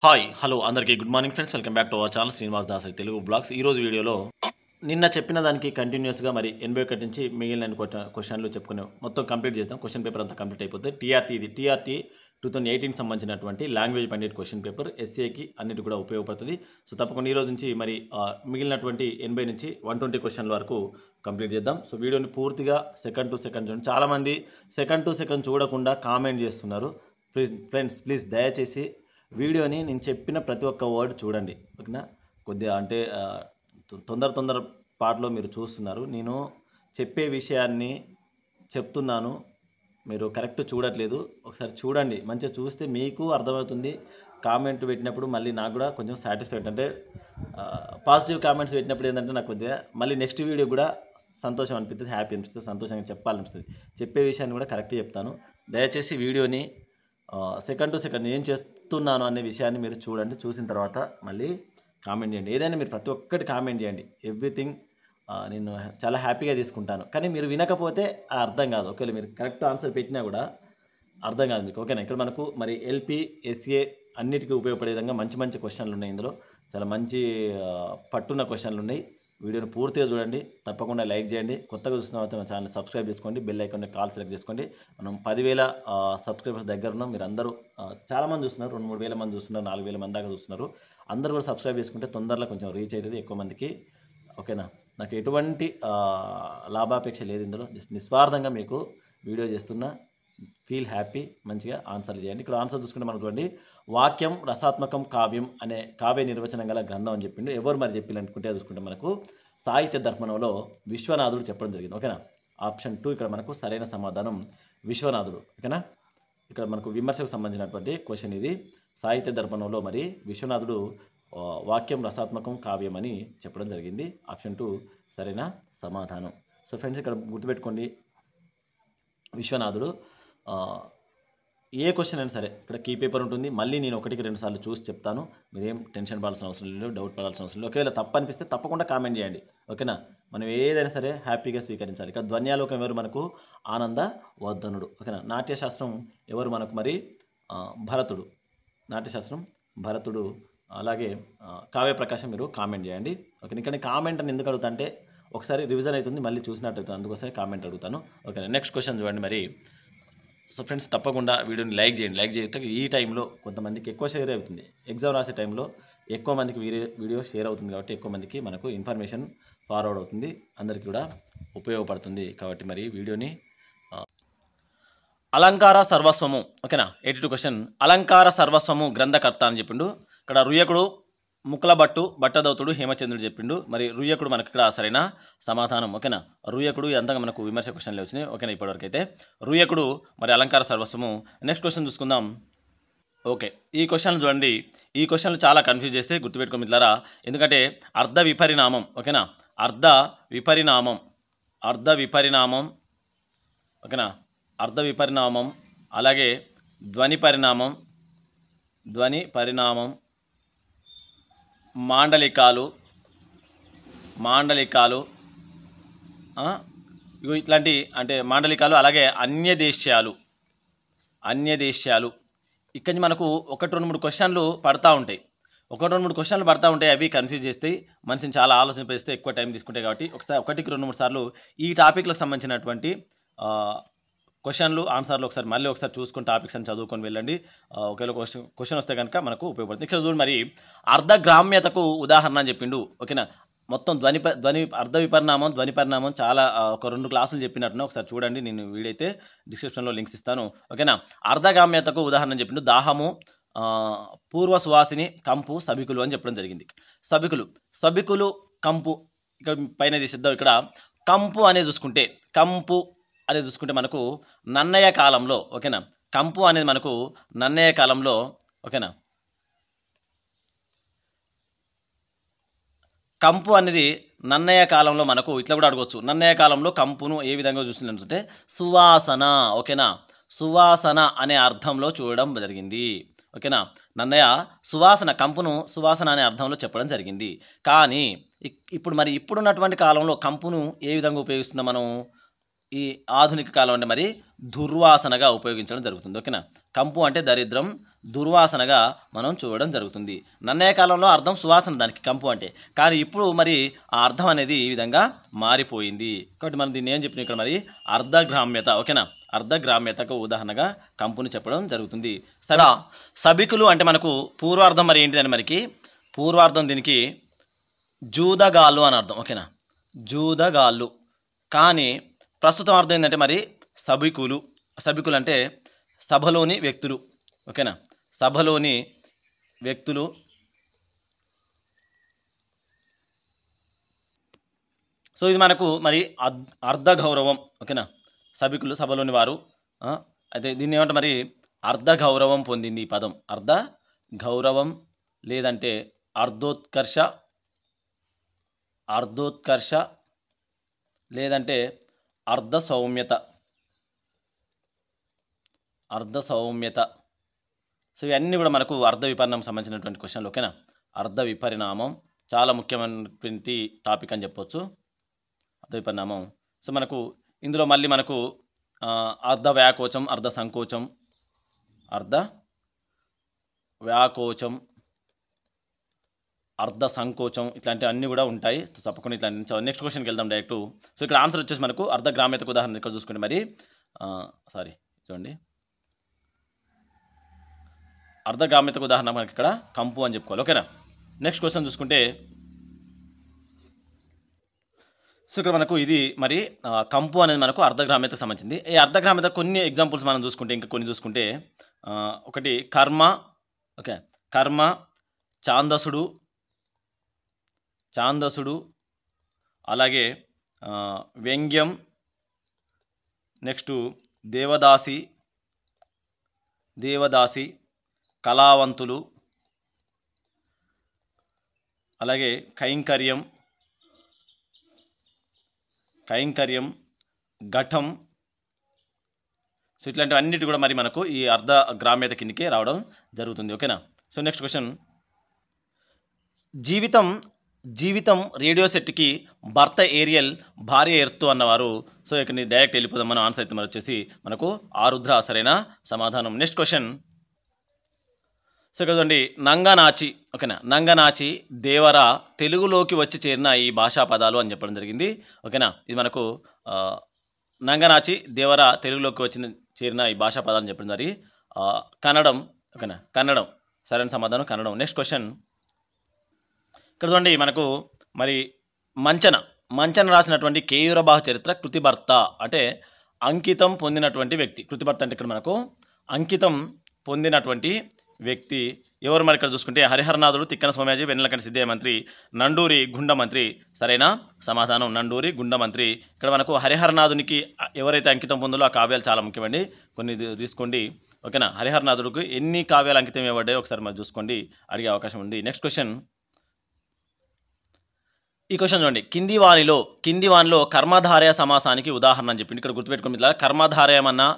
Hi hello అందరికీ good morning friends, welcome back to our channel Srinivas Dasari Telugu blogs. ఈరోజు వీడియోలో నిన్న చెప్పిన దానికి కంటిన్యూస్గా మరి 81 నుంచి మిగిలిన క్వశ్చన్లు చెప్పుకునే మొత్తం కంప్లీట్ చేస్తాం. క్వశ్చన్ పేపర్ అంతా కంప్లీట్ అయిపోతుంది. టీఆర్టీ 2018 సంబంధించినటువంటి లాంగ్వేజ్ పండిట్ క్వశ్చన్ పేపర్ ఎస్ఏకి అన్నిటి కూడా ఉపయోగపడుతుంది. సో తప్పకుండా ఈరోజు నుంచి మరి మిగిలినటువంటి 80 నుంచి 120 క్వశ్చన్ల వరకు కంప్లీట్ చేద్దాం. సో వీడియోని పూర్తిగా సెకండ్ టు సెకండ్ చూడండి. చాలామంది సెకండ్ టు సెకండ్ చూడకుండా కామెంట్ చేస్తున్నారు. ఫ్రెండ్స్ ప్లీజ్ దయచేసి వీడియోని నేను చెప్పిన ప్రతి ఒక్క వర్డ్ చూడండి, ఓకేనా? కొద్దిగా అంటే తొందర పాటలో మీరు చూస్తున్నారు. నేను చెప్పే విషయాన్ని చెప్తున్నాను, మీరు కరెక్ట్ చూడట్లేదు. ఒకసారి చూడండి, మంచిగా చూస్తే మీకు అర్థమవుతుంది. కామెంట్ పెట్టినప్పుడు మళ్ళీ నాకు కూడా కొంచెం సాటిస్ఫైడ్, అంటే పాజిటివ్ కామెంట్స్ పెట్టినప్పుడు ఏంటంటే నాకు కొద్దిగా మళ్ళీ నెక్స్ట్ వీడియో కూడా సంతోషం అనిపిస్తుంది, హ్యాపీ అనిపిస్తుంది, సంతోషంగా చెప్పాలనిపిస్తుంది. చెప్పే విషయాన్ని కూడా కరెక్ట్గా చెప్తాను. దయచేసి వీడియోని సెకండ్ టు సెకండ్ ఏం చెప్తున్నాను అనే విషయాన్ని మీరు చూడండి. చూసిన తర్వాత మళ్ళీ కామెంట్ చేయండి. ఏదైనా మీరు ప్రతి ఒక్కటి కామెంట్ చేయండి. ఎవ్రీథింగ్ నేను చాలా హ్యాపీగా తీసుకుంటాను. కానీ మీరు వినకపోతే అర్థం కాదు. ఒకవేళ మీరు కరెక్ట్ ఆన్సర్ పెట్టినా కూడా అర్థం కాదు మీకు, ఓకేనా? ఇక్కడ మనకు మరి ఎల్పి ఎస్ఏ అన్నిటికీ ఉపయోగపడే విధంగా మంచి మంచి క్వశ్చన్లు ఉన్నాయి. ఇందులో చాలా మంచి పట్టున్న క్వశ్చన్లు ఉన్నాయి. వీడియోని పూర్తిగా చూడండి, తప్పకుండా లైక్ చేయండి. కొత్తగా చూసిన తర్వాత మన ఛానల్ సబ్స్క్రైబ్ చేసుకోండి, బెల్ ఐకాన్ కాల్ సెలెక్ట్ చేసుకోండి. మనం 10,000 సబ్స్క్రైబర్స్ దగ్గర ఉన్నాం. మీరు అందరూ చాలామంది చూస్తున్నారు, 2-3 వేల మంది చూస్తున్నారు, 4,000 మంది దాకా చూస్తున్నారు. అందరూ కూడా సబ్స్క్రైబ్ చేసుకుంటే తొందరలో కొంచెం రీచ్ అవుతుంది ఎక్కువ మందికి, ఓకేనా? నాకు ఎటువంటి లాభాపేక్ష లేదు ఇందులో, జస్ట్ నిస్వార్థంగా మీకు వీడియో చేస్తున్నా. ఫీల్ హ్యాపీ, మంచిగా ఆన్సర్లు చేయండి. ఇక్కడ ఆన్సర్ చూసుకుంటే మనం చూడండి, వాక్యం రసాత్మకం కావ్యం అనే కావ్య నిర్వచనం గల గ్రంథం అని చెప్పిండు. ఎవరు మరి చెప్పాలనుకుంటే చూసుకుంటే మనకు సాహిత్య దర్పణంలో విశ్వనాథుడు చెప్పడం జరిగింది, ఓకేనా? ఆప్షన్ 2 ఇక్కడ మనకు సరైన సమాధానం విశ్వనాథుడు, ఓకేనా? ఇక్కడ మనకు విమర్శకు సంబంధించినటువంటి క్వశ్చన్ ఇది. సాహిత్య దర్పణంలో మరి విశ్వనాథుడు వాక్యం రసాత్మకం కావ్యం అని చెప్పడం జరిగింది. ఆప్షన్ 2 సరైన సమాధానం. సో ఫ్రెండ్స్ ఇక్కడ గుర్తుపెట్టుకోండి, విశ్వనాథుడు ఏ క్వశ్చన్ అయినా సరే ఇక్కడ కీ పేపర్ ఉంటుంది. మళ్ళీ నేను 1-2 సార్లు చూసి చెప్తాను. మీరేం టెన్షన్ పడాల్సిన అవసరం లేదు, డౌట్ పడాల్సిన అవసరం లేదు. ఒకవేళ తప్పు అనిపిస్తే తప్పకుండా కామెంట్ చేయండి, ఓకేనా? మనం ఏదైనా సరే హ్యాపీగా స్వీకరించాలి. ఇక్కడ ధ్వన్యాలోకం ఎవరు మనకు ఆనంద వర్ధనుడు, ఓకేనా? నాట్యశాస్త్రం ఎవరు మనకు మరి భరతుడు, నాట్యశాస్త్రం భరతుడు. అలాగే కావ్య ప్రకాశం మీరు కామెంట్ చేయండి, ఓకే? ఇక్కడ కామెంట్ అని ఎందుకు అడుగుతా అంటే ఒకసారి రివిజన్ అవుతుంది, మళ్ళీ చూసినట్టు అవుతుంది, అందుకోసమే కామెంట్ అడుగుతాను, ఓకేనా? నెక్స్ట్ క్వశ్చన్ చూడండి మరి. సో ఫ్రెండ్స్ తప్పకుండా వీడియోని లైక్ చేయండి. లైక్ చేస్తే ఈ టైంలో కొంతమందికి ఎక్కువ షేర్ అవుతుంది. ఎగ్జామ్ రాసే టైంలో ఎక్కువ మందికి వీడియో షేర్ అవుతుంది కాబట్టి ఎక్కువ మందికి మనకు ఇన్ఫర్మేషన్ ఫార్వర్డ్ అవుతుంది, అందరికీ కూడా ఉపయోగపడుతుంది. కాబట్టి మరి వీడియోని అలంకార సర్వస్వము, ఓకేనా? 82 క్వశ్చన్. అలంకార సర్వస్వము గ్రంథకర్త అని చెప్పిండు. ఇక్కడ రుయ్యకుడు, ముక్కలభట్టు, భట్టదౌతుడు, హేమచంద్రుడు చెప్పిండు. మరి రుయ్యకుడు మనకి ఇక్కడ సరైన సమాధానం, ఓకేనా? రుయ్యకుడు ఇదంతా మనకు విమర్శ క్వశ్చన్లు వచ్చినాయి, ఓకేనా? ఇప్పటివరకు అయితే రుయ్యకుడు మరి అలంకార సర్వస్వము. నెక్స్ట్ క్వశ్చన్ చూసుకుందాం, ఓకే? ఈ క్వశ్చన్లు చూడండి. ఈ క్వశ్చన్లు చాలా కన్ఫ్యూజ్ చేస్తే గుర్తుపెట్టుకో మిత్రులారా, ఎందుకంటే అర్ధ విపరిణామం, ఓకేనా? అర్ధ విపరిణామం, ఓకేనా? అర్ధ విపరిణామం, అలాగే ధ్వని పరిణామం, మాండలికాలు ఇట్లాంటి అంటే మాండలికాలు, అలాగే అన్యదేశ్యాలు. ఇక్కడి నుంచి మనకు 1-2-3 క్వశ్చన్లు పడతా ఉంటాయి. 1-2-3 క్వశ్చన్లు పడతా ఉంటాయి. అవి కన్ఫ్యూజ్ చేస్తాయి, మనిషిని చాలా ఆలోచింపేస్తే ఎక్కువ టైం తీసుకుంటాయి. కాబట్టి ఒకసారి 1-2-3 సార్లు ఈ టాపిక్లకు సంబంధించినటువంటి క్వశ్చన్లు ఆన్సర్లు మళ్ళీ ఒకసారి చూసుకొని టాపిక్స్ అని చదువుకొని వెళ్ళండి. ఒకవేళ క్వశ్చన్ వస్తే కనుక మనకు ఉపయోగపడుతుంది. ఇక్కడ చూడండి మరి అర్ధగ్రామ్యతకు ఉదాహరణ అని చెప్పిండు, ఓకేనా? మొత్తం ధ్వని అర్ధ విపరిణామం, ధ్వని పరిణామం చాలా ఒక 2 క్లాసులు చెప్పినట్టున్నా ఒకసారి చూడండి. నేను వీడైతే డిస్క్రిప్షన్లో లింక్స్ ఇస్తాను, ఓకేనా? అర్ధగామ్యతకు ఉదాహరణ చెప్పిండు. దాహము, పూర్వ సువాసిని, కంపు, సభికులు అని చెప్పడం జరిగింది. సభికులు, కంపు ఇక్కడ పైన తీసిద్దాం. ఇక్కడ కంపు అనేది చూసుకుంటే మనకు నన్నయ కాలంలో, ఓకేనా? కంపు అనేది మనకు నన్నయ కాలంలో, ఓకేనా? కంపు అనేది నన్నయ కాలంలో మనకు ఇట్లా కూడా అడగవచ్చు. నన్నయ కాలంలో కంపును ఏ విధంగా చూస్తుందంటే సువాసన, ఓకేనా? సువాసన అనే అర్థంలో చూడడం జరిగింది, ఓకేనా? నన్నయ కంపును సువాసన అనే అర్థంలో చెప్పడం జరిగింది. కానీ ఇప్పుడున్నటువంటి కాలంలో కంపును ఏ విధంగా ఉపయోగిస్తుందో మనం ఈ ఆధునిక కాలం అంటే మరి దుర్వాసనగా ఉపయోగించడం జరుగుతుంది, ఓకేనా? కంపు అంటే దరిద్రం, దుర్వాసనగా మనం చూడడం జరుగుతుంది. నన్నయ కాలంలో అర్థం సువాసన దానికి కంపు అంటే, కానీ ఇప్పుడు మరి ఆ అర్థం అనేది ఈ విధంగా మారిపోయింది. కాబట్టి మనం దీన్ని ఏం చెప్పిన ఇక్కడ మరి అర్ధగ్రామ్యత. ఓకేనా, అర్ధగ్రామ్యతకు ఉదాహరణగా కంపుని చెప్పడం జరుగుతుంది. సరే, సభికులు అంటే మనకు పూర్వార్థం మరి ఏంటిదని మనకి పూర్వార్థం దీనికి జూదగాళ్ళు అని అర్థం. ఓకేనా, జూదగాళ్ళు. కానీ ప్రస్తుతం అర్థం ఏంటంటే మరి సభికులు. సభికులు అంటే సభలోని వ్యక్తులు. ఓకేనా, సభలోని వ్యక్తులు. సో ఇది మనకు మరి అర్ధ గౌరవం. ఓకేనా, సభికులు సభలోని వారు. అయితే దీన్ని ఏమంటే మరి అర్ధ గౌరవం పొందింది ఈ పదం. అర్ధ గౌరవం లేదంటే అర్ధోత్కర్ష, అర్ధోత్కర్ష లేదంటే అర్ధ సౌమ్యత, అర్ధ సౌమ్యత. సో ఇవన్నీ కూడా మనకు అర్ధ విపరిణామం సంబంధించినటువంటి క్వశ్చన్లు. ఓకేనా, అర్ధ విపరిణామం చాలా ముఖ్యమైనటువంటి టాపిక్ అని చెప్పొచ్చు, అర్ధ విపరిణామం. సో మనకు ఇందులో మళ్ళీ మనకు అర్ధ వ్యాకోచం, అర్ధ సంకోచం, అర్ధ వ్యాకోచం, అర్ధ సంకోచం, ఇట్లాంటివి అన్నీ కూడా ఉంటాయి. తప్పకుండా ఇట్లాంటి. నెక్స్ట్ క్వశ్చన్కి వెళ్దాం డైరెక్ట్. సో ఇక్కడ ఆన్సర్ వచ్చేసి మనకు అర్ధ గ్రామ్యతకు ఉదాహరణ ఇక్కడ చూసుకుంటే మరి చూడండి, అర్ధ గ్రామ్యతకు ఉదాహరణ మనకి ఇక్కడ కంపు అని చెప్పుకోవాలి. ఓకేనా, నెక్స్ట్ క్వశ్చన్ చూసుకుంటే సో ఇక్కడ మనకు ఇది మరి కంపు అనేది మనకు అర్ధగ్రామ్యతకు సంబంధించింది. ఈ అర్ధగ్రామ్యత కొన్ని ఎగ్జాంపుల్స్ మనం చూసుకుంటే, ఇంకా కొన్ని చూసుకుంటే ఒకటి కర్మ. ఓకే, కర్మ, ఛాందసుడు, ఛాందసుడు, అలాగే వ్యంగ్యం, నెక్స్ట్ దేవదాసి, దేవదాసి, కళావంతులు, అలాగే కైంకర్యం, కైంకర్యం, ఘటం. సో ఇట్లాంటివన్నిటి కూడా మరి మనకు ఈ అర్ధ గ్రామ్యత కిందకే రావడం జరుగుతుంది. ఓకేనా, సో నెక్స్ట్ క్వశ్చన్, జీవితం, జీవితం రేడియో సెట్కి భర్త ఏరియల్, భార్య ఎర్తు అన్నవారు. సో ఇక్కడ డైరెక్ట్ వెళ్ళిపోదాం మనం. ఆన్సర్ అయితే మరి వచ్చేసి మనకు ఆరుద్ర సరైన సమాధానం. నెక్స్ట్ క్వశ్చన్, సో ఇక్కడ చూడండి, నంగనాచి. ఓకేనా, నంగనాచి, దేవర తెలుగులోకి వచ్చి చేరిన ఈ భాషా పదాలు అని చెప్పడం జరిగింది. ఓకేనా, ఇది మనకు నంగనాచి, దేవర తెలుగులోకి చేరిన ఈ భాషా పదాలు అని చెప్పడం జరిగింది. కన్నడం. ఓకేనా, కన్నడం సరైన సమాధానం, కన్నడం. నెక్స్ట్ క్వశ్చన్, ఇక్కడ చూడండి మనకు మరి మంచన, మంచన రాసినటువంటి కేయూరబాహు చరిత్ర కృతిభర్త అంటే అంకితం పొందినటువంటి వ్యక్తి. కృతిభర్త అంటే ఇక్కడ మనకు అంకితం పొందినటువంటి వ్యక్తి ఎవరు మరి ఇక్కడ చూసుకుంటే హరిహరనాథుడు, తిక్కన సోమయాజీ, వెన్నెలకంటి సిద్ధయ్య మంత్రి, నండూరి గుండమంత్రి. సరైన సమాధానం నండూరి గుండమంత్రి. ఇక్కడ మనకు హరిహరనాథునికి ఎవరైతే అంకితం పొందాలో ఆ కావ్యాలు చాలా ముఖ్యమండి. కొన్ని తీసుకోండి. ఓకేనా, హరిహరనాథుడికి ఎన్ని కావ్యాలు అంకితం ఇవ్వబడ్డాయో ఒకసారి మరి చూసుకోండి, అడిగే అవకాశం ఉంది. నెక్స్ట్ క్వశ్చన్, ఈ క్వశ్చన్ చూడండి, కింది వానిలో కర్మధారయ సమాసానికి ఉదాహరణ అని చెప్పింది. ఇక్కడ గుర్తుపెట్టుకుని మిత్రులారా, కర్మధారయం అన్నా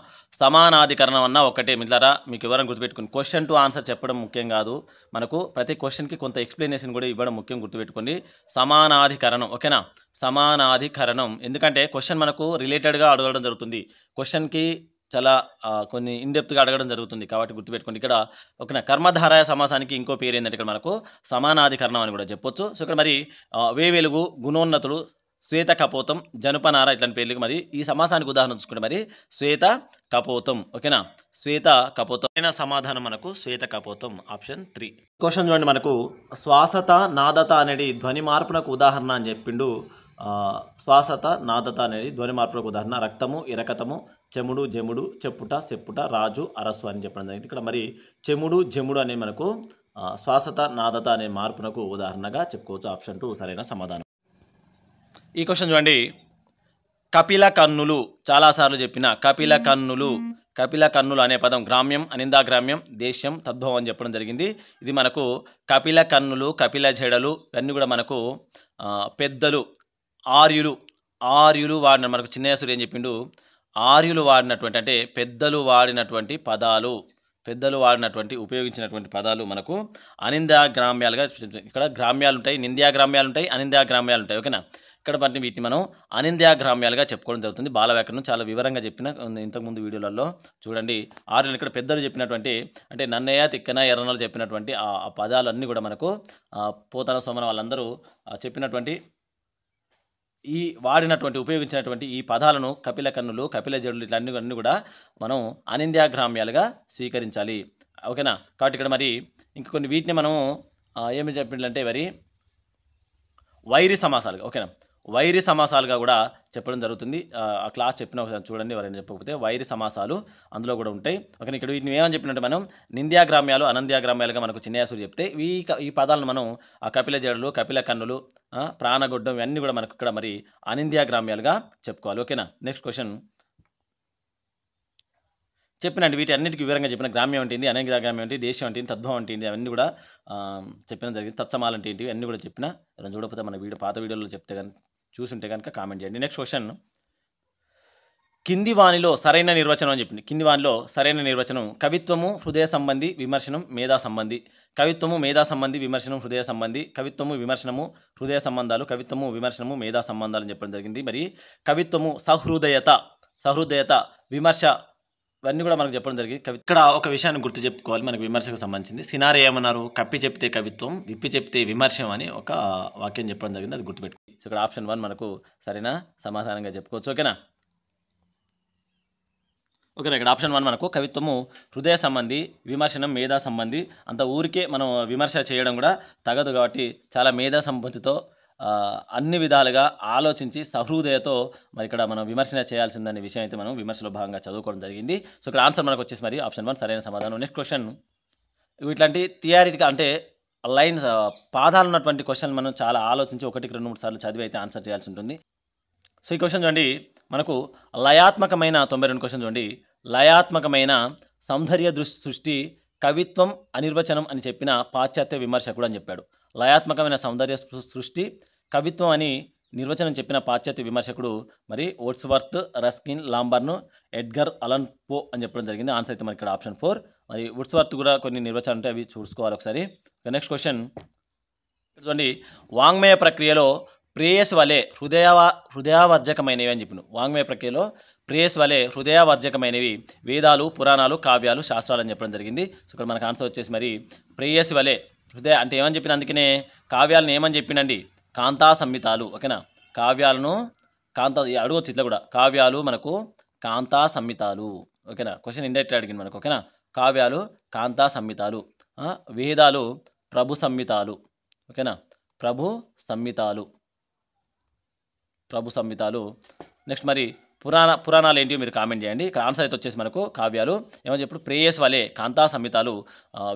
సమానాధికరణం అన్నా ఒకటే మిత్రులారా. మీకు ఎవరైనా గుర్తుపెట్టుకుని క్వశ్చన్ టు ఆన్సర్ చెప్పడం ముఖ్యం కాదు, మనకు ప్రతి క్వశ్చన్కి కొంత ఎక్స్ప్లెనేషన్ కూడా ఇవ్వడం ముఖ్యం. గుర్తుపెట్టుకోండి, సమానాధికరణం. ఓకేనా, సమానాధికరణం. ఎందుకంటే క్వశ్చన్ మనకు రిలేటెడ్గా అడగడం జరుగుతుంది, క్వశ్చన్కి చాలా కొన్ని ఇన్డెప్త్గా అడగడం జరుగుతుంది. కాబట్టి గుర్తుపెట్టుకోండి, ఇక్కడ ఓకేనా, కర్మధారయ సమాసానికి ఇంకో పేరు ఏంటంటే ఇక్కడ మనకు సమానాధికరణం అని కూడా చెప్పొచ్చు. సో ఇక్కడ మరి వేవెలుగు, గుణోన్నతుడు, శ్వేత కపోతం, జనుపనార ఇట్లాంటి పేర్లకు మరి ఈ సమాసానికి ఉదాహరణ చూసుకుంటే మరి శ్వేత కపోతం. ఓకేనా, శ్వేత కపోతం అయిన సమాధానం మనకు శ్వేత కపోతం, ఆప్షన్ 3. క్వశ్చన్ చూడండి, మనకు శ్వాసత, నాదత అనేది ధ్వని మార్పునకు ఉదాహరణ అని చెప్పిండు. శ్వాసత, నాదత అనేది ధ్వని మార్పులకు ఉదాహరణ. రక్తము, ఇరకతము, చెముడు, జముడు, చెప్పుట, సెప్పుట, రాజు, అరసు అని చెప్పడం జరిగింది. ఇక్కడ మరి చెముడు, జముడు అనే మనకు శ్వాసత, నాదత అనే మార్పునకు ఉదాహరణగా చెప్పుకోవచ్చు, ఆప్షన్ 2 సరైన సమాధానం. ఈ క్వశ్చన్ చూడండి, కపిల కన్నులు, చాలాసార్లు చెప్పిన కపిల కన్నులు. కపిల కన్నులు అనే పదం గ్రామ్యం, అనిందాగ్రామ్యం, దేశ్యం, తద్భవం అని చెప్పడం జరిగింది. ఇది మనకు కపిల కన్నులు, కపిల జడలు ఇవన్నీ కూడా మనకు పెద్దలు, ఆర్యులు వాడిన, మనకు చిన్నయాసుడు ఏం చెప్పిండు, ఆర్యులు వాడినటువంటి అంటే పెద్దలు వాడినటువంటి పదాలు. పెద్దలు వాడినటువంటి ఉపయోగించినటువంటి పదాలు మనకు అనింద్య గ్రామ్యాలుగా ఇక్కడ గ్రామ్యాలు ఉంటాయి, నింద్యా గ్రామ్యాలు ఉంటాయి, అనింద్యా గ్రామ్యాలు ఉంటాయి. ఓకేనా, ఇక్కడ బట్టి వీటిని మనం అనింద్యా గ్రామ్యాలుగా చెప్పుకోవడం జరుగుతుంది. బాల వ్యాకరణం చాలా వివరంగా చెప్పిన ఇంతకుముందు వీడియోలలో చూడండి. ఆరు ఇక్కడ పెద్దలు చెప్పినటువంటి అంటే నన్నయ్య, తిక్కన, ఎర్రనలు చెప్పినటువంటి ఆ పదాలన్నీ కూడా మనకు పోతన, సోమన వాళ్ళందరూ చెప్పినటువంటి ఈ వాడినటువంటి ఉపయోగించినటువంటి ఈ పదాలను కపిల కన్నులు, కపిల జడులు ఇట్లన్నీ కూడా మనం అనింద్యా గ్రామ్యాలుగా స్వీకరించాలి. ఓకేనా, కాబట్టి ఇక్కడ మరి ఇంక కొన్ని వీటిని మనం ఏమి చెప్పిందంటే మరి వైరి సమాసాలుగా, ఓకేనా, వైరి సమాసాలుగా కూడా చెప్పడం జరుగుతుంది. ఆ క్లాస్ చెప్పిన ఒకసారి చూడండి, ఎవరైనా చెప్పకపోతే వైరి సమాసాలు అందులో కూడా ఉంటాయి. ఓకే, ఇక్కడ వీటిని ఏమని చెప్పినట్టు మనం నింద్యా గ్రామ్యాలు, అనంద్యా గ్రామ్యాలుగా మనకు చిన్నయాసుడు చెప్తే ఈ పదాలను మనం ఆ కపిల జడులు, కపిల కన్నులు, ప్రాణగొడ్డం ఇవన్నీ కూడా మనకు ఇక్కడ మరి అనింద్యా గ్రామ్యాలుగా చెప్పుకోవాలి. ఓకేనా, నెక్స్ట్ క్వశ్చన్ చెప్పినండి వీటి అన్నిటికీ వివరంగా చెప్పిన గ్రామ్యం అంటే ఏంటి, అనింద్యా గ్రామ్యం అంటే దేశం అంటే ఏంటి, తద్భవం అంటే ఏంటి అవన్నీ కూడా చెప్పడం జరిగింది. తత్సమాలు అంటే ఏంటి అన్నీ కూడా చెప్పిన. ఇలా చూడకపోతే మన పాత వీడియోలో చెప్తే కనుక చూసుంటే కనుక కామెంట్ చేయండి. నెక్స్ట్ క్వశ్చన్ కింది వానిలో సరైన నిర్వచనం అని చెప్పింది. కింది వానిలో సరైన నిర్వచనం కవిత్వము హృదయ సంబంధి, విమర్శనం మేధా సంబంధి. కవిత్వము మేధా సంబంధి, విమర్శనం హృదయ సంబంధి. కవిత్వము విమర్శనము హృదయ సంబంధాలు, కవిత్వము విమర్శనము మేధా సంబంధాలు అని చెప్పడం జరిగింది. మరి కవిత్వము సహృదయత, విమర్శ ఇవన్నీ కూడా మనకు చెప్పడం జరిగింది. ఇక్కడ ఒక విషయాన్ని గుర్తు చెప్పుకోవాలి మనకు విమర్శకు సంబంధించింది. సినారే ఏమన్నారు, కప్పి చెప్తే కవిత్వం, విప్పి చెప్తే విమర్శం అని ఒక వాక్యం చెప్పడం జరిగింది, అది గుర్తుపెట్టుకోండి. సో ఇక్కడ ఆప్షన్ 1 మనకు సరైన సమాధానంగా చెప్పుకోవచ్చు. ఓకేనా, ఇక్కడ ఆప్షన్ 1 మనకు కవిత్వము హృదయ సంబంధి, విమర్శనం మేధా సంబంధి. అంత ఊరికే మనం విమర్శ చేయడం కూడా తగదు కాబట్టి చాలా మేధా సంపత్తితో అన్ని విధాలుగా ఆలోచించి సహృదయతో మరి ఇక్కడ మనం విమర్శన చేయాల్సిందనే విషయం అయితే మనం విమర్శలో భాగంగా చదువుకోవడం జరిగింది. సో ఇక్కడ ఆన్సర్ మనకు వచ్చేసి మరి ఆప్షన్ 1 సరైన సమాధానం. నెక్స్ట్ క్వశ్చన్ ఇట్లాంటి థియరిటికల్ అంటే లైన్స్ పాదాలు ఉన్నటువంటి క్వశ్చన్ మనం చాలా ఆలోచించి 1, 2, 3 సార్లు చదివి అయితే ఆన్సర్ చేయాల్సి ఉంటుంది. సో ఈ క్వశ్చన్ చూడండి, మనకు లయాత్మకమైన 92 క్వశ్చన్ చూడండి. లయాత్మకమైన సౌందర్య సృష్టి కవిత్వం అనిర్వచనం అని చెప్పిన పాశ్చాత్య విమర్శకుడు అని చెప్పాడు. లయాత్మకమైన సౌందర్య సృష్టి కవిత్వం అని నిర్వచనం చెప్పిన పాశ్చాత్య విమర్శకుడు మరి వర్డ్స్వర్త్, రస్కిన్, లాంబర్న్, ఎడ్గర్ అలన్ పో అని చెప్పడం జరిగింది. ఆన్సర్ అయితే మనకి ఇక్కడ ఆప్షన్ 4. మరి వర్డ్స్వర్త్ కూడా కొన్ని నిర్వచనాలు ఉంటాయి, అవి చూసుకోవాలి ఒకసారి. నెక్స్ట్ క్వశ్చన్ చూడండి, వాంగ్మయ ప్రక్రియలో ప్రేయస్ వలె హృదయావర్జకమైనవి అని చెప్పిన. వాంగ్మయ ప్రక్రియలో ప్రేయస్ వలె హృదయావర్జకమైనవి వేదాలు, పురాణాలు, కావ్యాలు, శాస్త్రాలు అని చెప్పడం జరిగింది. సో ఇక్కడ మనకు ఆన్సర్ వచ్చేసి మరి ప్రేయస్ వలె హృదయ అంటే ఏమని చెప్పిన, అందుకనే కావ్యాలను ఏమని చెప్పినండి, కాంతా సంహితాలు. ఓకేనా, కావ్యాలను అడగొచ్చు ఇట్లా కూడా, కావ్యాలు మనకు కాంతా సంహితాలు. ఓకేనా, క్వశ్చన్ ఇండైరెక్ట్ అడిగింది మనకు. ఓకేనా, కావ్యాలు కాంతా సంహితాలు, వేదాలు ప్రభు సంహితాలు. ఓకేనా, ప్రభు సంహితాలు. నెక్స్ట్ మరి పురాణాలు ఏంటివి మీరు కామెంట్ చేయండి. ఇక్కడ ఆన్సర్ అయితే వచ్చేసి మనకు కావ్యాలు ఏమని చెప్పి ప్రేయస్ వలె కాంతా సంహితాలు,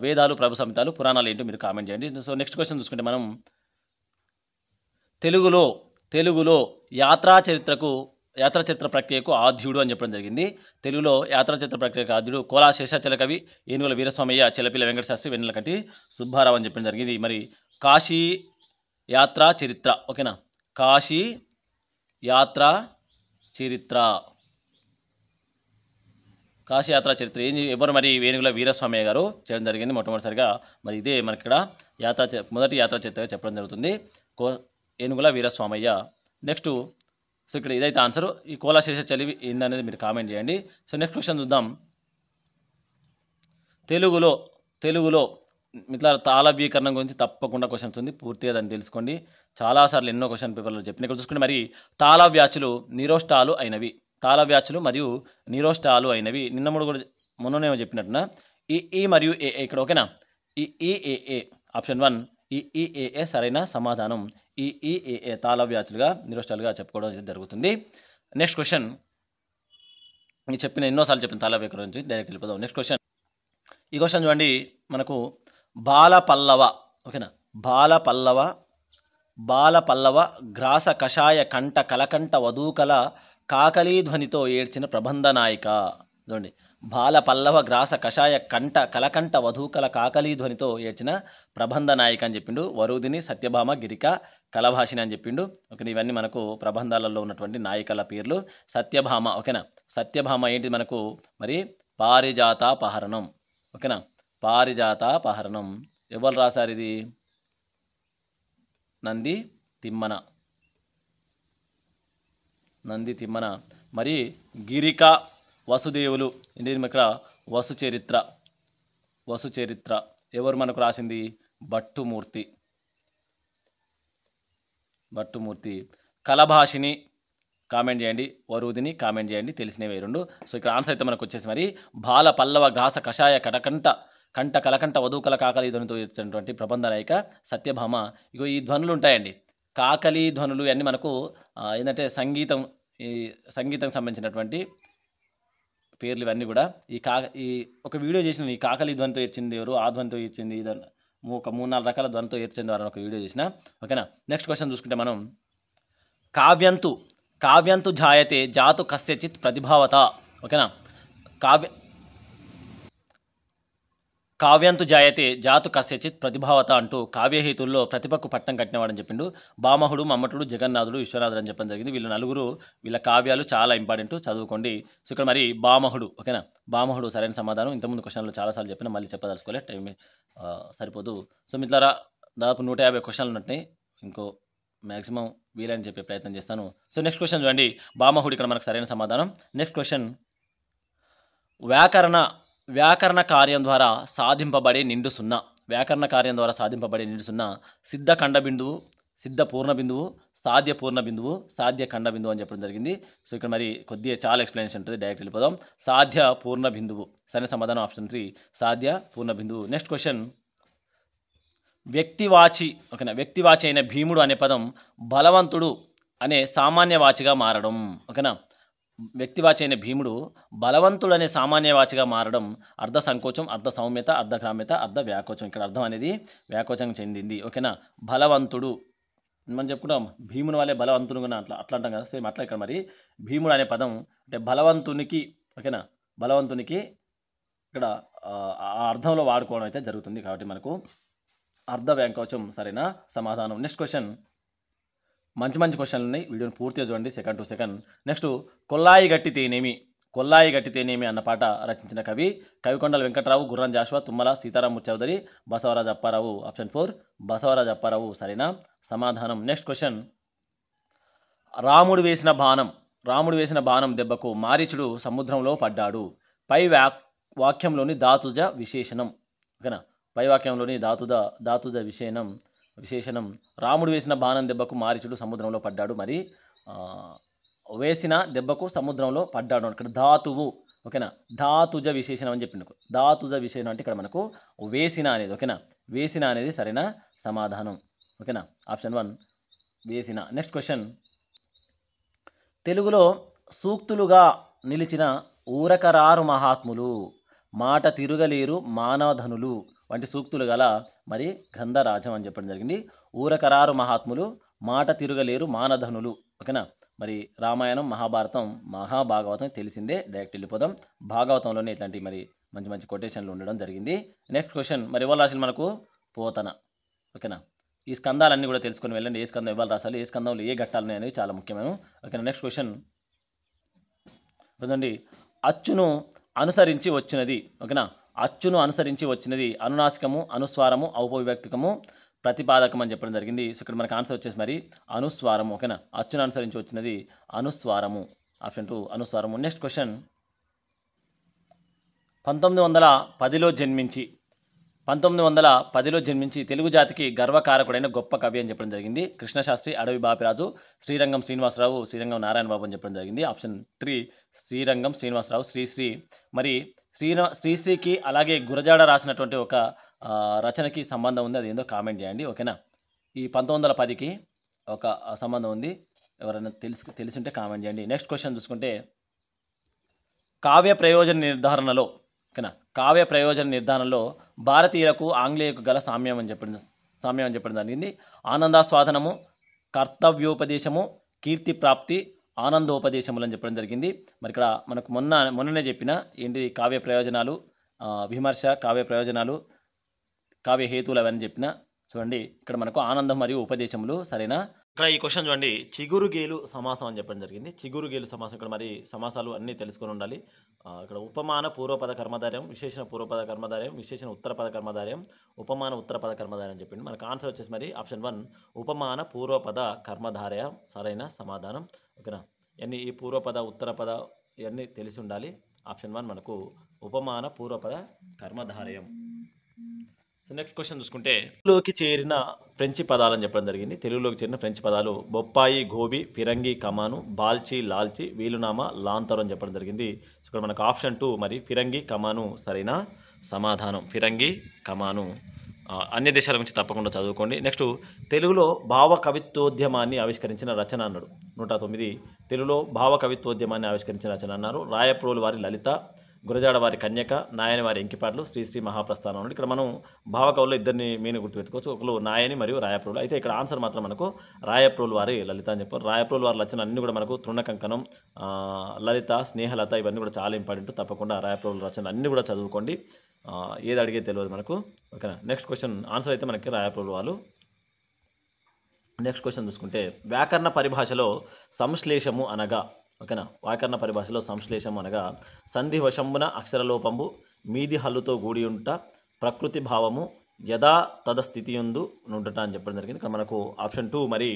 వేదాలు ప్రభు సంహితాలు, పురాణాలు ఏంటో మీరు కామెంట్ చేయండి. సో నెక్స్ట్ క్వశ్చన్ చూసుకుంటే మనం తెలుగులో యాత్రాచరిత్ర ప్రక్రియకు ఆద్యుడు అని చెప్పడం జరిగింది. తెలుగులో యాత్రాచరిత్ర ప్రక్రియకు ఆద్యుడు కోలా శేషాచల కవి, ఏనుగుల వీరస్వామయ్య, చిలపిల వెంకట శాస్త్రి, వెన్నెలకంటి సుబ్బారావు అని చెప్పడం జరిగింది. మరి కాశీ యాత్రా చరిత్ర. ఓకేనా, కాశీ యాత్రా చరిత్ర ఎవరు మరి వేణుగుల వీరస్వామయ్య గారు చేయడం జరిగింది మొట్టమొదటిసారిగా. మరి ఇదే మనకి ఇక్కడ మొదటి యాత్రా చరిత్రగా చెప్పడం జరుగుతుంది, ఏనుగుల వీరస్వామయ్య. నెక్స్ట్ సో ఇక్కడ ఇదైతే ఆన్సర్. ఈ కోలా శేషాచలి ఏందనేది మీరు కామెంట్ చేయండి. సో నెక్స్ట్ క్వశ్చన్ చూద్దాం. తెలుగులో ఇట్లా తాళవ్యీకరణం గురించి తప్పకుండా క్వశ్చన్స్ ఉంది, పూర్తిగా దాన్ని తెలుసుకోండి. చాలాసార్లు ఎన్నో క్వశ్చన్ పేపర్లో చెప్పిన. ఇక్కడ చూసుకుంటే మరి తాళవ్యాచులు మరియు నిరోష్టాలు అయినవి. మొన్ననేమో చెప్పినట్టున ఈ మరియు ఏ ఇక్కడ. ఓకేనా, ఈ ఆప్షన్ 1 ఈ సరైన సమాధానం. ఈ తాళవ్యాచులుగా నిరోష్టాలుగా చెప్పుకోవడం జరుగుతుంది. నెక్స్ట్ క్వశ్చన్ చెప్పిన ఎన్నోసార్లు చెప్పిన తాళవ్యాకరణం నుంచి డైరెక్ట్ వెళ్ళిపోదాం. నెక్స్ట్ క్వశ్చన్, ఈ క్వశ్చన్ చూడండి, మనకు బాలపల్లవ. ఓకేనా, బాలపల్లవ గ్రాస కషాయ కంఠ కలకంఠ వధూకల కాకలీ ధ్వనితో ఏడ్చిన ప్రబంధ నాయిక. చూడండి, బాలపల్లవ గ్రాస కషాయ కంఠ కలకంఠ వధూకల కాకలీ ధ్వనితో ఏడ్చిన ప్రబంధ నాయిక అని చెప్పిండు. వరుదిని, సత్యభామ, గిరిక, కలభాషిని అని చెప్పిండు. ఓకే, ఇవన్నీ మనకు ప్రబంధాలలో ఉన్నటువంటి నాయికల పేర్లు. సత్యభామ. ఓకేనా, సత్యభామ ఏంటి మనకు మరి పారిజాతాపహరణం. ఓకేనా. పారిజాతాపహరణం ఎవరు రాశారు ఇది? నంది తిమ్మన. మరి గిరిక వసుదేవులు ఇది ఇక్కడ వసుచరిత్ర ఎవరు మనకు రాసింది? భట్టుమూర్తి. కలభాషిని కామెంట్ చేయండి, వరుదిని కామెంట్ చేయండి, తెలిసినవి రెండు. సో ఇక్కడ ఆన్సర్ అయితే మనకు వచ్చేసి మరి బాల పల్లవ గ్రాస కషాయ కంట కలకంట వధూకల కాకలి ధ్వనితో ఇచ్చినటువంటి ప్రబంధ నాయిక సత్యభామ. ఇగో ఈ ధ్వనులు ఉంటాయండి, కాకలి ధ్వనులు అన్నీ మనకు ఏంటంటే సంగీతం సంబంధించినటువంటి పేర్లు ఇవన్నీ కూడా. ఈ ఒక వీడియో చేసిన ఈ కాకలి ధ్వనితో ఇచ్చింది ఎవరు, ఆ ధ్వనితో ఇచ్చింది ఒక 3-4 రకాల ధ్వనితో ఇచ్చింది వారు ఒక వీడియో చేసిన. ఓకేనా. నెక్స్ట్ క్వశ్చన్ చూసుకుంటే మనం కావ్యంతు జాయతే జాతు కస్యచిత్ ప్రతిభావత. ఓకేనా. కావ్యంతు జాయతే జాతు కస్యచిత్ ప్రతిభావత అంటూ కావ్యహేతుల్లో ప్రతిభకు పట్టం కట్టినవాడని చెప్పిండు. భామహుడు, మమ్మటుడు, జగన్నాథుడు, విశ్వనాథుడు అని చెప్పడం జరిగింది. వీళ్ళ కావ్యాలు చాలా ఇంపార్టెంట్, చదువుకోండి. సో ఇక్కడ మరి భామహుడు. ఓకేనా. భామహుడు సరైన సమాధానం. ఇంతకుముందు క్వశ్చన్లో చాలాసార్లు చెప్పిన, మళ్ళీ చెప్పదలుచుకోలే, టైం సరిపోదు. సో మిత్రులారా దాదాపు 150 క్వశ్చన్లు ఉన్నాయి. ఇంకో మ్యాక్సిమం వీలని చెప్పే ప్రయత్నం చేస్తాను. సో నెక్స్ట్ క్వశ్చన్ చూడండి, భామహుడు ఇక్కడ మనకు సరైన సమాధానం. నెక్స్ట్ క్వశ్చన్, వ్యాకరణ కార్యం ద్వారా సాధింపబడే నిండు సున్నా. సిద్ధ ఖండ బిందువు, సిద్ధ పూర్ణ బిందువు, సాధ్య పూర్ణ బిందువు, సాధ్య ఖండ బిందువు అని చెప్పడం జరిగింది. సో ఇక్కడ మరి కొద్దిగా చాలా ఎక్స్ప్లెనేషన్ ఉంటుంది, డైరెక్ట్ వెళ్ళిపోదాం. సాధ్య పూర్ణ బిందువు సరైన సమాధానం ఆప్షన్ 3 సాధ్య పూర్ణ బిందువు. నెక్స్ట్ క్వశ్చన్, వ్యక్తివాచి. ఓకేనా. వ్యక్తివాచి అయిన భీముడు అనే పదం బలవంతుడు అనే సామాన్యవాచిగా మారడం. ఓకేనా. వ్యక్తివాచి అయిన భీముడు బలవంతుడు అనే సామాన్యవాచిగా మారడం అర్ధ సంకోచం, అర్ధ సౌమ్యత, అర్ధ గ్రామ్యత, అర్ధ వ్యాకోచం. ఇక్కడ అర్థం అనేది వ్యాకోచం చెందింది. ఓకేనా. బలవంతుడు మనం చెప్పుకుంటాం, భీముని వాళ్ళే బలవంతుడు అట్లా అంటాం కదా, సేమ్ అట్లా ఇక్కడ మరి భీముడు అనే పదం అంటే బలవంతునికి. ఓకేనా. బలవంతునికి ఇక్కడ ఆ అర్థంలో వాడుకోవడం అయితే జరుగుతుంది. కాబట్టి మనకు అర్ధ వ్యాకోచం సరైన సమాధానం. నెక్స్ట్ క్వశ్చన్, మంచి క్వశ్చన్లు ఉన్నాయి, వీడియోని పూర్తిగా చూడండి, సెకండ్ టు సెకండ్. నెక్స్ట్, కొల్లాయి గట్టి తేనేమి అన్న పాట రచించిన కవి కవికొండల వెంకట్రావు, గుర్రం జాషువా, తుమ్మల సీతారామ చౌదరి, బసవరాజు అప్పారావు. ఆప్షన్ 4 బసవరాజు అప్పారావు సరైన సమాధానం. నెక్స్ట్ క్వశ్చన్, రాముడు వేసిన బాణం దెబ్బకు మారీచుడు సముద్రంలో పడ్డాడు. పై వాక్యంలోని ధాతుజ విశేషణం. ఓకేనా. పై వాక్యంలోని ధాతుజ విశేషణం రాముడు వేసిన బాణం దెబ్బకు మారీచుడు సముద్రంలో పడ్డాడు. మరి వేసిన దెబ్బకు సముద్రంలో పడ్డాడు ఇక్కడ ధాతువు. ఓకేనా. ధాతుజ విశేషణం అని చెప్పిండు. ధాతుజ విశేషణం అంటే ఇక్కడ మనకు వేసిన అనేది. ఓకేనా. వేసిన అనేది సరైన సమాధానం. ఓకేనా. ఆప్షన్ 1 వేసిన. నెక్స్ట్ క్వశ్చన్, తెలుగులో సూక్తులుగా నిలిచిన ఊరకరారు మహాత్ములు, మాట తిరుగలేరు మానధనులు వంటి సూక్తులు గల మరి గంధరాజం అని చెప్పడం జరిగింది. ఊరకరారు మహాత్ములు, మాట తిరుగలేరు మానధనులు. ఓకేనా. మరి రామాయణం, మహాభాగవతం తెలిసిందే, డైరెక్ట్ వెళ్ళిపోదాం. భాగవతంలోనే ఇట్లాంటి మరి మంచి కొటేషన్లు ఉండడం జరిగింది. నెక్స్ట్ క్వశ్చన్, మరి ఎవరు రాసిన మనకు పోతన. ఓకేనా. ఈ స్కందాలన్నీ కూడా తెలుసుకొని వెళ్ళండి, ఏ స్కందం ఎవరు రాసాలి, ఏ స్కందంలో ఏ ఘట్టాలు ఉన్నాయి అనేది చాలా ముఖ్యమైన. ఓకేనా. నెక్స్ట్ క్వశ్చన్ చూడండి, అచ్చును అనుసరించి వచ్చినది. ఓకేనా. అచ్చును అనుసరించి వచ్చినది అనునాసికము, అనుస్వారము, ఔపవిభక్తికము, ప్రతిపాదకం అని చెప్పడం జరిగింది. సో ఇక్కడ మనకు ఆన్సర్ వచ్చేసి మరి అనుస్వారము. ఓకేనా. అచ్చును అనుసరించి వచ్చినది అనుస్వారము. ఆప్షన్ 2 అనుస్వారము. నెక్స్ట్ క్వశ్చన్, 1910లో జన్మించి తెలుగు జాతికి గర్వకారకుడైన గొప్ప కవి అని చెప్పడం జరిగింది. కృష్ణశాస్త్రి, అడవి బాపిరాజు, శ్రీరంగం శ్రీనివాసరావు, శ్రీరంగం నారాయణ బాబు అని చెప్పడం జరిగింది. ఆప్షన్ 3 శ్రీరంగం శ్రీనివాసరావు. శ్రీశ్రీ మరి శ్రీశ్రీకి అలాగే గురజాడ రాసినటువంటి ఒక రచనకి సంబంధం ఉంది, అది ఏందో కామెంట్ చేయండి. ఓకేనా. ఈ 1910కి ఒక సంబంధం ఉంది, ఎవరైనా తెలిసింటే కామెంట్ చేయండి. నెక్స్ట్ క్వశ్చన్ చూసుకుంటే, కావ్య ప్రయోజన నిర్ధారణలో. ఓకేనా. కావ్య ప్రయోజన నిర్ధారణలో భారతీయులకు ఆంగ్లేయులకు గల సామ్యం అని చెప్పడం జరిగింది. ఆనందాస్వాదనము, కర్తవ్యోపదేశము, కీర్తి ప్రాప్తి, ఆనందోపదేశములు అని చెప్పడం జరిగింది. మరి ఇక్కడ మనకు మొన్ననే చెప్పిన ఏంటి కావ్య ప్రయోజనాలు, విమర్శ, కావ్య ప్రయోజనాలు, కావ్య హేతువులు అవన్నీ చెప్పిన. చూడండి ఇక్కడ మనకు ఆనందం మరియు ఉపదేశములు సరైన ఇక్కడ ఈ క్వశ్చన్ చూడండి, చిగురుగేలు సమాసం అని చెప్పడం జరిగింది. చిగురుగేలు సమాసం ఇక్కడ మరి సమాసాలు అన్నీ తెలుసుకొని ఉండాలి. ఇక్కడ ఉపమాన పూర్వపద కర్మధారయం, విశేషణ పూర్వపద కర్మధారయం, విశేషణ ఉత్తరపద కర్మధారయం, ఉపమాన ఉత్తరపద కర్మధారయం అని చెప్పింది. మనకు ఆన్సర్ వచ్చేసి మరి ఆప్షన్ 1 ఉపమాన పూర్వపద కర్మధారయ సరైన సమాధానం. ఓకేనా, ఇవన్నీ ఈ పూర్వపద ఉత్తరపద ఇవన్నీ తెలిసి ఉండాలి. ఆప్షన్ 1 మనకు ఉపమాన పూర్వపద కర్మధారయం. సో నెక్స్ట్ క్వశ్చన్ చూసుకుంటే, తెలుగులోకి చేరిన ఫ్రెంచి పదాలు అని చెప్పడం జరిగింది. తెలుగులోకి చేరిన ఫ్రెంచ్ పదాలు బొప్పాయి, గోబి, ఫిరంగి, కమాను, బాల్చి, లాల్చి, వీలునామా, లాంతరు అని చెప్పడం జరిగింది. సో ఇక్కడ మనకు ఆప్షన్ 2 మరి ఫిరంగి, కమాను సరైన సమాధానం. ఫిరంగి, కమాను. అన్య దేశాల గురించి తప్పకుండా చదువుకోండి. నెక్స్ట్, తెలుగులో భావ కవిత్వోద్యమాన్ని ఆవిష్కరించిన రచన అన్నాడు. 109 తెలుగులో భావ కవిత్వోద్యమాన్ని ఆవిష్కరించిన రచన అన్నారు. రాయప్రోలు వారి లలిత, గురజాడ వారి కన్యక, నాయని వారి ఎంకిపాటలు, శ్రీ మహాప్రస్థానం అన్నాడు. ఇక్కడ మనం భావకవుల్లో ఇద్దరిని మెయిన్ గుర్తుపెట్టుకోవచ్చు. ఒకరు నాయని మరియు రాయప్రోలు. అయితే ఇక్కడ ఆన్సర్ మాత్రం మనకు రాయప్రోలు వారి లలిత అని చెప్పారు. రాయప్రోలు వారి రచన అన్నీ కూడా మనకు తృణకంకణం, లలిత, స్నేహలత ఇవన్నీ కూడా చాలా ఇంపార్టెంట్. తప్పకుండా రాయప్రోలు రచన అన్నీ కూడా చదువుకోండి. ఏది అడిగే తెలియదు మనకు. ఓకేనా, నెక్స్ట్ క్వశ్చన్ ఆన్సర్ అయితే మనకి రాయప్రోలు వాళ్ళు. నెక్స్ట్ క్వశ్చన్ చూసుకుంటే, వ్యాకరణ పరిభాషలో సంశ్లేషము అనగా, ఓకేనా, వ్యాకరణ పరిభాషలో సంశ్లేషం అనగా సంధివశంబున అక్షరలోపంబు, మీది హల్లుతో కూడి ఉంట, ప్రకృతి భావము, యథా తద స్థితియందు నుండుట అని చెప్పడం జరిగింది. ఇక్కడ మనకు ఆప్షన్ 2 మరి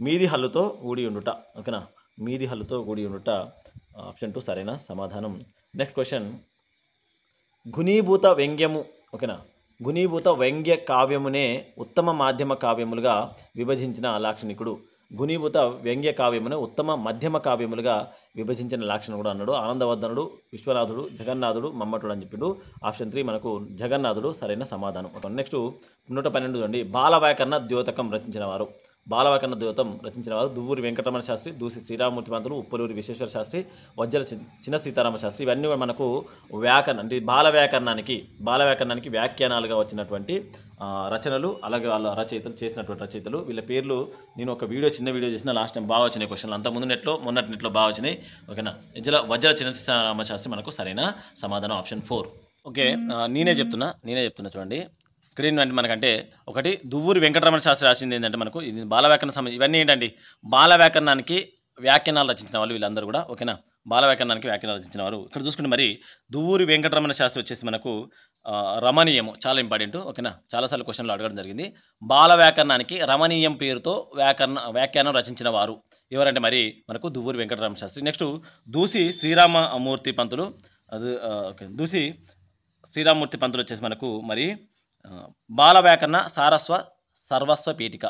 మీది హల్లుతో కూడి ఉండుట. ఓకేనా, మీది హల్లుతో కూడి ఉండుట ఆప్షన్ 2 సరైన సమాధానం. నెక్స్ట్ క్వశ్చన్, ఘునీభూత వ్యంగ్యము, ఓకేనా, ఘునీభూత వ్యంగ్య కావ్యమునే ఉత్తమ మాధ్యమ కావ్యములుగా విభజించిన లాక్షణికుడు. ఘునీభూత వ్యంగ్య కావ్యమును ఉత్తమ మధ్యమ కావ్యములుగా విభజించిన లాక్షణం కూడా అన్నాడు. ఆనందవర్ధనుడు, విశ్వనాథుడు, జగన్నాథుడు, మమ్మటుడు అని చెప్పిండు. ఆప్షన్ 3 మనకు జగన్నాథుడు సరైన సమాధానం. నెక్స్ట్ 112 చూడండి, బాల వ్యాకరణ ద్యోతకం రచించిన వారు. బాల వ్యాకరణ ద్యోతం రచించిన వారు దువ్వూరి వెంకటరమణ శాస్త్రి, దూసి శ్రీరామూర్తి పంతులు, ఉప్పలూరి విశ్వేశ్వర శాస్త్రి, వజ్జల చిన్న సీతారామ శాస్త్రి. ఇవన్నీ మనకు వ్యాకరణ అంటే బాల వ్యాకరణానికి వ్యాఖ్యానాలుగా వచ్చినటువంటి రచనలు, అలాగే వాళ్ళ రచయితలు చేసినటువంటి రచయితలు. వీళ్ళ పేర్లు నేను ఒక చిన్న వీడియో చేసిన లాస్ట్ టైం బాగా వచ్చినాయి క్వశ్చన్లు. అంత ముందు మొన్నటి నెట్లో బాగా వచ్చినాయి. ఓకేనా, వజ్జల చిన్న సీతారామ శాస్త్రి మనకు సరైన సమాధానం ఆప్షన్ 4. ఓకే, నేనే చెప్తున్నా చూడండి. ఇక్కడ ఏంటంటే మనకంటే ఒకటి దువ్వూరి వెంకటరమణ శాస్త్రి రాసింది ఏంటంటే మనకు ఇది బాల వ్యాకరణ సంబంధించి ఇవన్నీ ఏంటండి బాల వ్యాకరణానికి వ్యాఖ్యానాలు రచించిన వాళ్ళు వీళ్ళందరూ కూడా. ఓకేనా, బాల వ్యాకరణానికి వ్యాఖ్యానాలు రచించిన వారు. ఇక్కడ చూసుకుంటే మరి దువ్వూరి వెంకటరమణ శాస్త్రి వచ్చేసి మనకు రమణీయము చాలా ఇంపార్టెంట్. ఓకేనా, చాలాసార్లు క్వశ్చన్లు అడగడం జరిగింది. బాల వ్యాకరణానికి రమణీయం పేరుతో వ్యాఖ్యానం రచించిన వారు ఎవరంటే మరి మనకు దువ్వూరి వెంకటరమణ శాస్త్రి. నెక్స్ట్ దూసి శ్రీరామమూర్తి పంతులు, అది ఓకే, దూసి శ్రీరామమూర్తి పంతులు వచ్చేసి మనకు మరి బాల వ్యాకరణ సర్వస్వ పీఠిక.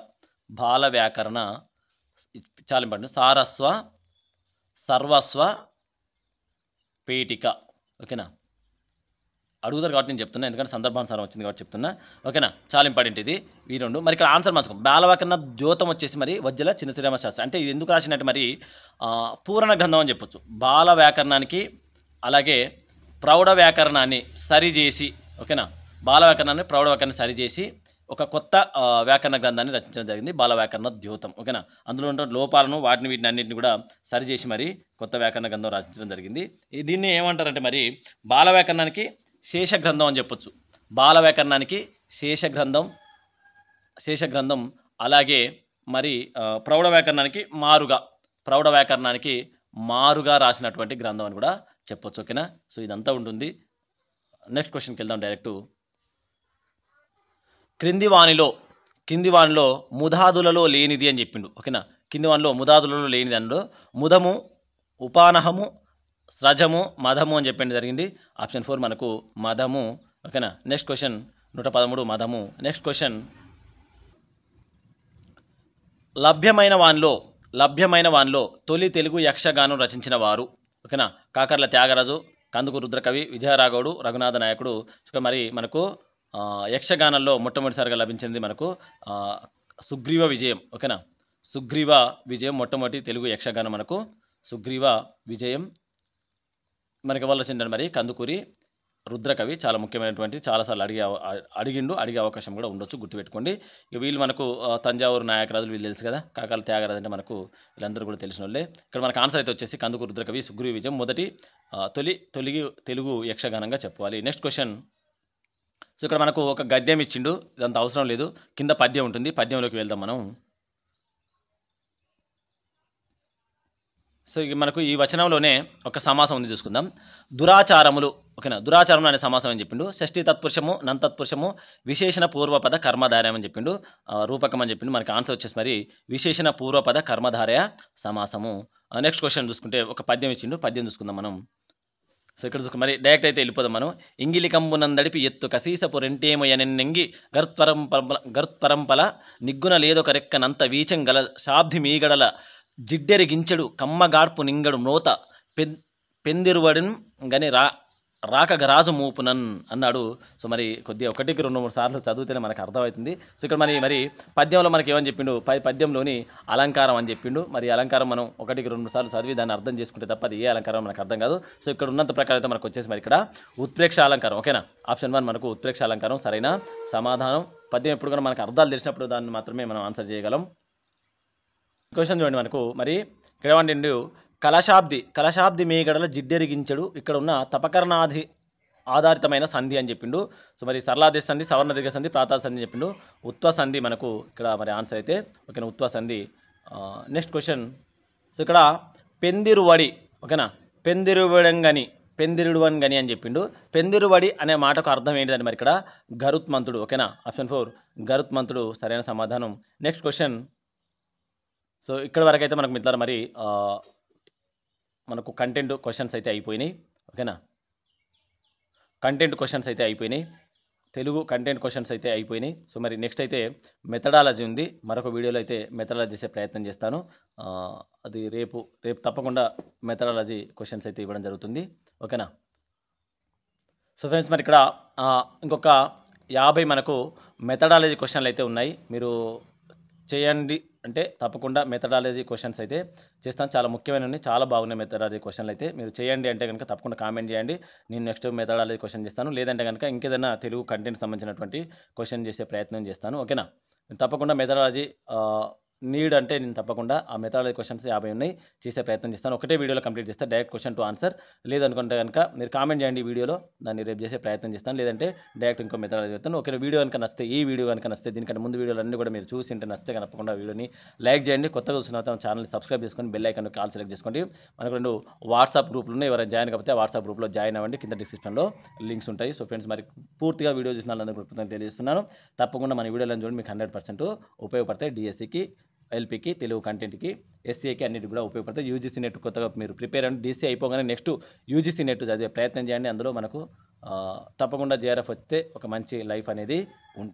బాల వ్యాకరణ చాలా ఇంపార్టెంట్, సర్వస్వ పీఠిక. ఓకేనా, అడుగుతారు కాబట్టి నేను చెప్తున్నా, ఎందుకంటే సందర్భానుసారం వచ్చింది కాబట్టి చెప్తున్నా. ఓకేనా, చాలా ఇంపార్టెంట్ ఇది ఈ రెండు. మరి ఇక్కడ ఆన్సర్ మార్చుకోం. బాల వ్యాకరణ ద్యోతం వచ్చేసి మరి వజ్జల చిన్న శ్రీరామ శాస్త్రి. అంటే ఇది ఎందుకు రాసినట్టు మరి పూరణ గ్రంథం అని చెప్పొచ్చు. బాల వ్యాకరణానికి అలాగే ప్రౌఢ వ్యాకరణాన్ని సరిచేసి, ఓకేనా, బాల వ్యాకరణాన్ని ప్రౌఢ వ్యాకరణాన్ని సరిచేసి ఒక కొత్త వ్యాకరణ గ్రంథాన్ని రచించడం జరిగింది, బాల వ్యాకరణ ద్యోతం. ఓకేనా, అందులో ఉన్న లోపాలను వీటిని అన్నింటిని కూడా సరిచేసి మరి కొత్త వ్యాకరణ గ్రంథం రచించడం జరిగింది. దీన్ని ఏమంటారంటే మరి బాల వ్యాకరణానికి శేష గ్రంథం అని చెప్పొచ్చు. బాల వ్యాకరణానికి శేష గ్రంథం అలాగే మరి ప్రౌఢ వ్యాకరణానికి మారుగా రాసినటువంటి గ్రంథం అని కూడా చెప్పొచ్చు. ఓకేనా, సో ఇదంతా ఉంటుంది. నెక్స్ట్ క్వశ్చన్కి వెళ్దాం డైరెక్ట్. క్రింది వానిలో ముదాదులలో లేనిది అని చెప్పిండు. ఓకేనా, కింది వానిలో ముదాదులలో లేనిది అందులో ముదము, ఉపానహము, స్రజము, మదము అని చెప్పండి జరిగింది. ఆప్షన్ 4 మనకు మదము. ఓకేనా, నెక్స్ట్ క్వశ్చన్ 113 మదము. నెక్స్ట్ క్వశ్చన్, లభ్యమైన వానిలో తొలి తెలుగు యక్షగానం రచించిన వారు. ఓకేనా, కాకర్ల త్యాగరాజు, కందుకు రుద్రకవి, విజయరాఘవుడు, రఘునాథ నాయకుడు. మరి మనకు యక్షగానంలో మొట్టమొదటిసారిగా లభించింది మనకు సుగ్రీవ విజయం. ఓకేనా, సుగ్రీవ విజయం మొట్టమొదటి తెలుగు యక్షగానం మనకు సుగ్రీవ విజయం. మనకి వల్ల మరి కందుకూరి రుద్రకవి చాలా ముఖ్యమైనటువంటి, చాలాసార్లు అడిగే అవకాశం కూడా ఉండొచ్చు, గుర్తుపెట్టుకోండి. ఇక వీళ్ళు మనకు తంజావూరు నాయకరాజులు వీళ్ళు తెలుసు కదా, కాకాల త్యాగరాజు అంటే మనకు వీళ్ళందరూ కూడా తెలిసిన వాళ్ళే. ఇక్కడ మనకు ఆన్సర్ అయితే వచ్చేసి కందుకూరి రుద్రకవి సుగ్రీవ విజయం మొదటి తొలి తెలుగు యక్షగానంగా చెప్పుకోవాలి. నెక్స్ట్ క్వశ్చన్, సో ఇక్కడ మనకు ఒక గద్యం ఇచ్చిండు, ఇదంత అవసరం లేదు, కింద పద్యం ఉంటుంది, పద్యంలోకి వెళ్దాం మనం. సో ఇక మనకు ఈ వచనంలోనే ఒక సమాసం ఉంది చూసుకుందాం. దురాచారములు. ఓకేనా, దురాచారములు అనే సమాసం అని చెప్పిండు. షష్ఠీ తత్పురుషము, నంతత్పురుషము, విశేషణ పూర్వపద కర్మధారయం అని చెప్పిండు. రూపకం అని చెప్పిండు. మనకి ఆన్సర్ వచ్చేసి మరి విశేషణ పూర్వపద కర్మధారయ సమాసము. నెక్స్ట్ క్వశ్చన్ చూసుకుంటే ఒక పద్యం ఇచ్చిండు. పద్యం చూసుకుందాం మనం. సో ఇక్కడ చూసుకు మరి డైరెక్ట్ అయితే వెళ్ళిపోదాం మనం. ఇంగిలికంబునందడిపి ఎత్తు కసీసపు రెంటేమయనెంగి గరుత్పరంపల నిగ్గున లేదొక రెక్కనంత వీచం గల శాబ్ది మీగడల జిడ్డెరిగించడు కమ్మగాడ్పు నింగడు మ్రోత పెందిరువడిన్ గని రాకగ రాజు మూపునన్ అన్నాడు. సో మరి కొద్దిగా 1-2-3 సార్లు చదివితేనే మనకు అర్థమవుతుంది. సో ఇక్కడ మరి పద్యంలో మనకి ఏమని చెప్పిండు, పద్యంలోని అలంకారం అని చెప్పిండు. మరి అలంకారం మనం 1-2 సార్లు చదివి దాన్ని అర్థం చేసుకుంటే తప్ప అది ఏ అలంకారం మనకు అర్థం కాదు. సో ఇక్కడ ఉన్నంత ప్రకారం అయితే మనకు వచ్చేసి మరి ఇక్కడ ఉత్ప్రేక్ష అలంకారం. ఓకేనా, ఆప్షన్ 1 మనకు ఉత్ప్రేక్ష అలంకారం సరైన సమాధానం. పద్యం ఎప్పుడు కూడా మనకు అర్థాలు తెలిసినప్పుడు దాన్ని మాత్రమే మనం ఆన్సర్ చేయగలం. క్వశ్చన్ చూడండి మనకు. మరి ఇక్కడ ఏమంటే కలశాబ్ది మేగడల జిడ్డెరిగించడు, ఇక్కడ ఉన్న తపకరణాధి ఆధారితమైన సంధి అని చెప్పిండు. సో మరి సరళాదేశ సంధి, సవర్ణ దీర్ఘ సంధి, ప్రాతాల సంధి చెప్పిండు. ఉత్వ సంధి మనకు ఇక్కడ మరి ఆన్సర్ అయితే ఓకేనా, ఉత్వ సంధి. Next question. సో ఇక్కడ పెందిరువడి. ఓకేనా, పెందిరుడువన్ గని అని చెప్పిండు. పెందిరువడి అనే మాటకు అర్థం ఏంటిదండి మరి ఇక్కడ గరుత్మంతుడు. ఓకేనా, ఆప్షన్ 4 గరుత్మంతుడు సరైన సమాధానం. Next question. సో ఇక్కడ వరకు అయితే మనకు మిత్రులారా మరి మనకు కంటెంట్ క్వశ్చన్స్ అయితే అయిపోయినాయి. ఓకేనా, కంటెంట్ క్వశ్చన్స్ అయితే అయిపోయినాయి, తెలుగు కంటెంట్ క్వశ్చన్స్ అయితే అయిపోయినాయి. సో మరి నెక్స్ట్ అయితే మెథడాలజీ ఉంది. మరొక వీడియోలో అయితే మెథడాలజీ చేసే ప్రయత్నం చేస్తాను. అది రేపు తప్పకుండా మెథడాలజీ క్వశ్చన్స్ అయితే ఇవ్వడం జరుగుతుంది. ఓకేనా. సో ఫ్రెండ్స్ మరి ఇక్కడ ఇంకొక 50 మనకు మెథడాలజీ క్వశ్చన్లు అయితే ఉన్నాయి. మీరు చేయండి అంటే తప్పకుండా మెథడాలజీ క్వశ్చన్స్ అయితే చేస్తాను. చాలా ముఖ్యమైనవి, చాలా బాగున్నాయి మెథడాలజీ క్వశ్చన్లు అయితే. మీరు చేయండి అంటే కనుక తప్పకుండా కామెంట్ చేయండి. నేను నెక్స్ట్ మెథడాలజీ క్వశ్చన్ చేస్తాను. లేదంటే కనుక ఇంకేదైనా తెలుగు కంటెంట్ సంబంధించినటువంటి క్వశ్చన్ చేసే ప్రయత్నం చేస్తాను. ఓకేనా, తప్పకుండా మెథడాలజీ నీడ్ అంటే నేను తప్పకుండా ఆ మెథడాలజీ క్వశ్చన్స్ 50 ఉన్నాయి, చేసే ప్రయత్నం చేస్తాను. ఒకటే వీడియోలో కంప్లీట్ చేస్తాను, డైరెక్ట్ క్వశ్చన్ టు ఆన్సర్. లేదనుకుంటే కనుక మీరు కామెంట్ చేయండి ఈ వీడియోలో, దాన్ని రేపు చేసే ప్రయత్నం చేస్తాను. లేదంటే డైరెక్ట్ ఇంకో మెథడాలజీ చెప్తాను. ఓకే, వీడియో కనుక నచ్చితే, ఈ వీడియో కనుక నచ్చితే, దీనికంటే ముందు వీడియోలు అన్నీ కూడా మీరు చూసి ఉంటే నచ్చితే తప్పకుండా వీడియోని లైక్ చేయండి. కొత్తగా చూసిన ఛానల్ని సబ్స్క్రైబ్ చేసుకొని బెల్ ఐకాన్ కాల్ సెలెక్ట్ చేసుకోండి. మనకు 2 వాట్సాప్ గ్రూపులు ఉన్నాయి. ఎవరైనా జాయిన్ కాకపోతే వాట్సాప్ గ్రూప్లో జాయిన్ అవ్వండి. కింద డిస్క్రిప్షన్లో లింక్స్ ఉంటాయి. సో ఫ్రెండ్స్ మరి పూర్తిగా వీడియో చూసిన వాళ్ళందరూ తెలియజేస్తున్నాను. తప్పకుండా మన వీడియోలను చూడండి, మీకు 100% ఉపయోగపడతాయి. డిఎస్సికి, ఎల్పీకి, తెలుగు కంటెంట్కి, ఎస్సీకి అన్నిటికి కూడా ఉపయోగపడతాయి. యూజీసీ నెట్ కొత్తగా మీరు ప్రిపేర్ అండి. డీసీ అయిపోగానే నెక్స్ట్ యూజీసీ నెట్ చదివే ప్రయత్నం చేయండి. అందులో మనకు తప్పకుండా జేఆర్ఎఫ్ వస్తే ఒక మంచి లైఫ్ అనేది ఉంటుంది.